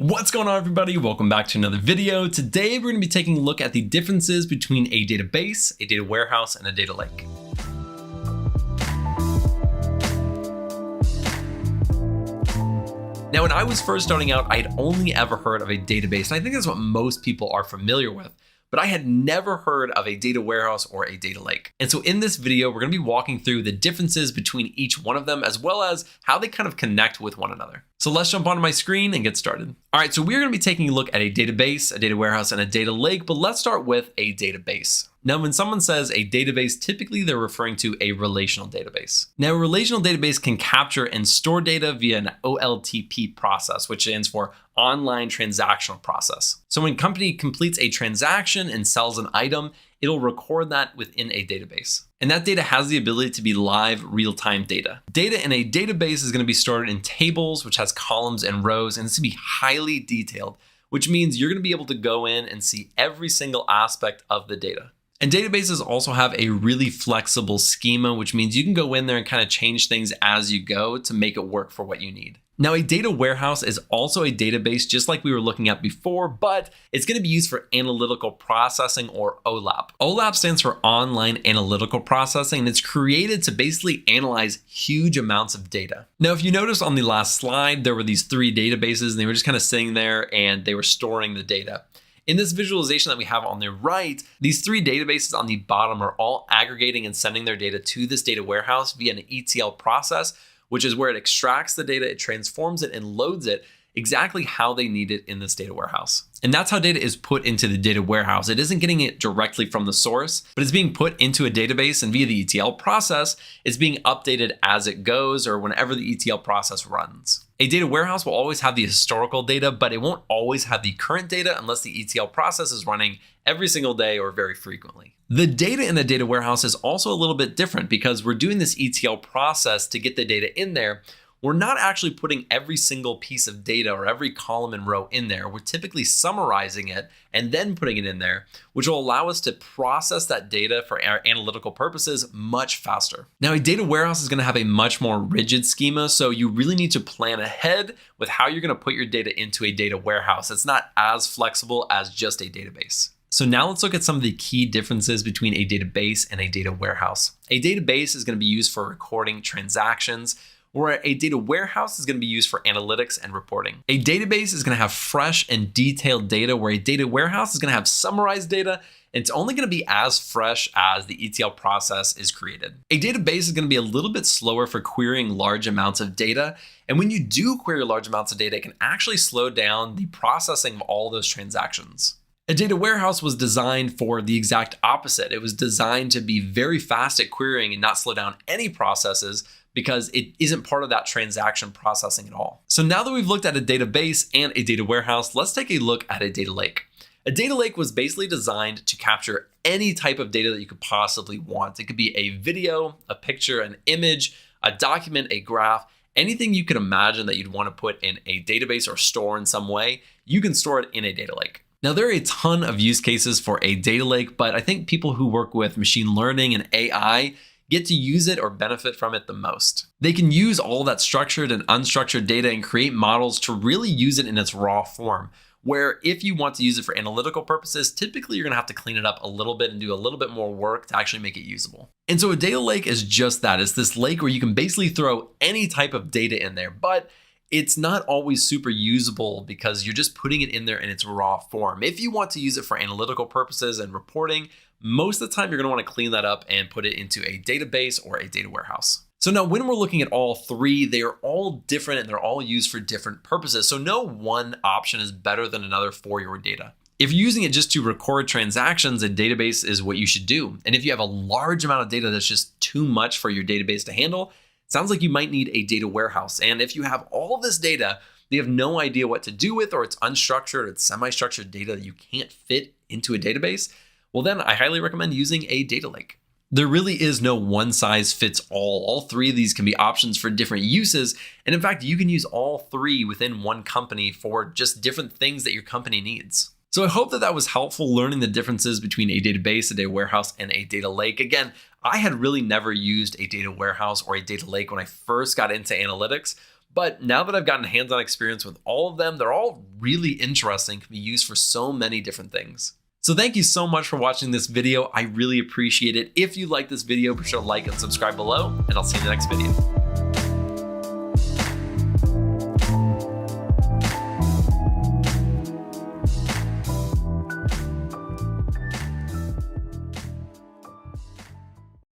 What's going on, everybody? Welcome back to another video. Today, we're going to be taking a look at the differences between a database, a data warehouse, and a data lake. Now, when I was first starting out, I had only ever heard of a database, and I think that's what most people are familiar with. But I had never heard of a data warehouse or a data lake. And so in this video, we're gonna be walking through the differences between each one of them, as well as how they kind of connect with one another. So let's jump onto my screen and get started. All right, so we're gonna be taking a look at a database, a data warehouse, and a data lake, but let's start with a database. Now, when someone says a database, typically they're referring to a relational database. Now, a relational database can capture and store data via an OLTP process, which stands for online transactional process. So when a company completes a transaction and sells an item, it'll record that within a database. And that data has the ability to be live real-time data. Data in a database is going to be stored in tables, which has columns and rows, and it's going to be highly detailed, which means you're going to be able to go in and see every single aspect of the data. And databases also have a really flexible schema, which means you can go in there and kind of change things as you go to make it work for what you need. Now, a data warehouse is also a database, just like we were looking at before, but it's going to be used for analytical processing, or OLAP. OLAP stands for online analytical processing, and it's created to basically analyze huge amounts of data. Now, if you notice on the last slide, there were these three databases, and they were just kind of sitting there and they were storing the data. In this visualization that we have on the right, these three databases on the bottom are all aggregating and sending their data to this data warehouse via an ETL process, which is where it extracts the data, it transforms it, and loads it exactly how they need it in this data warehouse. And that's how data is put into the data warehouse. It isn't getting it directly from the source, but it's being put into a database, and via the ETL process, it's being updated as it goes or whenever the ETL process runs. A data warehouse will always have the historical data, but it won't always have the current data unless the ETL process is running every single day or very frequently. The data in the data warehouse is also a little bit different because we're doing this ETL process to get the data in there. We're not actually putting every single piece of data or every column and row in there. We're typically summarizing it and then putting it in there, which will allow us to process that data for our analytical purposes much faster. Now, a data warehouse is going to have a much more rigid schema, so you really need to plan ahead with how you're going to put your data into a data warehouse. It's not as flexible as just a database. So now let's look at some of the key differences between a database and a data warehouse. A database is going to be used for recording transactions, where a data warehouse is going to be used for analytics and reporting. A database is going to have fresh and detailed data, where a data warehouse is going to have summarized data, and it's only going to be as fresh as the ETL process is created. A database is going to be a little bit slower for querying large amounts of data, and when you do query large amounts of data, it can actually slow down the processing of all those transactions. A data warehouse was designed for the exact opposite. It was designed to be very fast at querying and not slow down any processes, because it isn't part of that transaction processing at all. So now that we've looked at a database and a data warehouse, let's take a look at a data lake. A data lake was basically designed to capture any type of data that you could possibly want. It could be a video, a picture, an image, a document, a graph, anything you could imagine that you'd want to put in a database or store in some way, you can store it in a data lake. Now, there are a ton of use cases for a data lake, but I think people who work with machine learning and AI get to use it or benefit from it the most. They can use all that structured and unstructured data and create models to really use it in its raw form, where if you want to use it for analytical purposes, typically you're gonna have to clean it up a little bit and do a little bit more work to actually make it usable. And so a data lake is just that. It's this lake where you can basically throw any type of data in there, but it's not always super usable because you're just putting it in there in its raw form. If you want to use it for analytical purposes and reporting, most of the time you're going to want to clean that up and put it into a database or a data warehouse. So now when we're looking at all three, they are all different and they're all used for different purposes. So no one option is better than another for your data. If you're using it just to record transactions, a database is what you should do. And if you have a large amount of data that's just too much for your database to handle, it sounds like you might need a data warehouse. And if you have all this data, you have no idea what to do with, or it's unstructured, it's semi-structured data that you can't fit into a database, well then I highly recommend using a data lake. There really is no one size fits all. All three of these can be options for different uses. And in fact, you can use all three within one company for just different things that your company needs. So I hope that that was helpful, learning the differences between a database, a data warehouse, and a data lake. Again, I had really never used a data warehouse or a data lake when I first got into analytics, But now that I've gotten hands-on experience with all of them, they're all really interesting, can be used for so many different things. So thank you so much for watching this video. I really appreciate it. If you like this video, be sure to like and subscribe below, and I'll see you in the next video.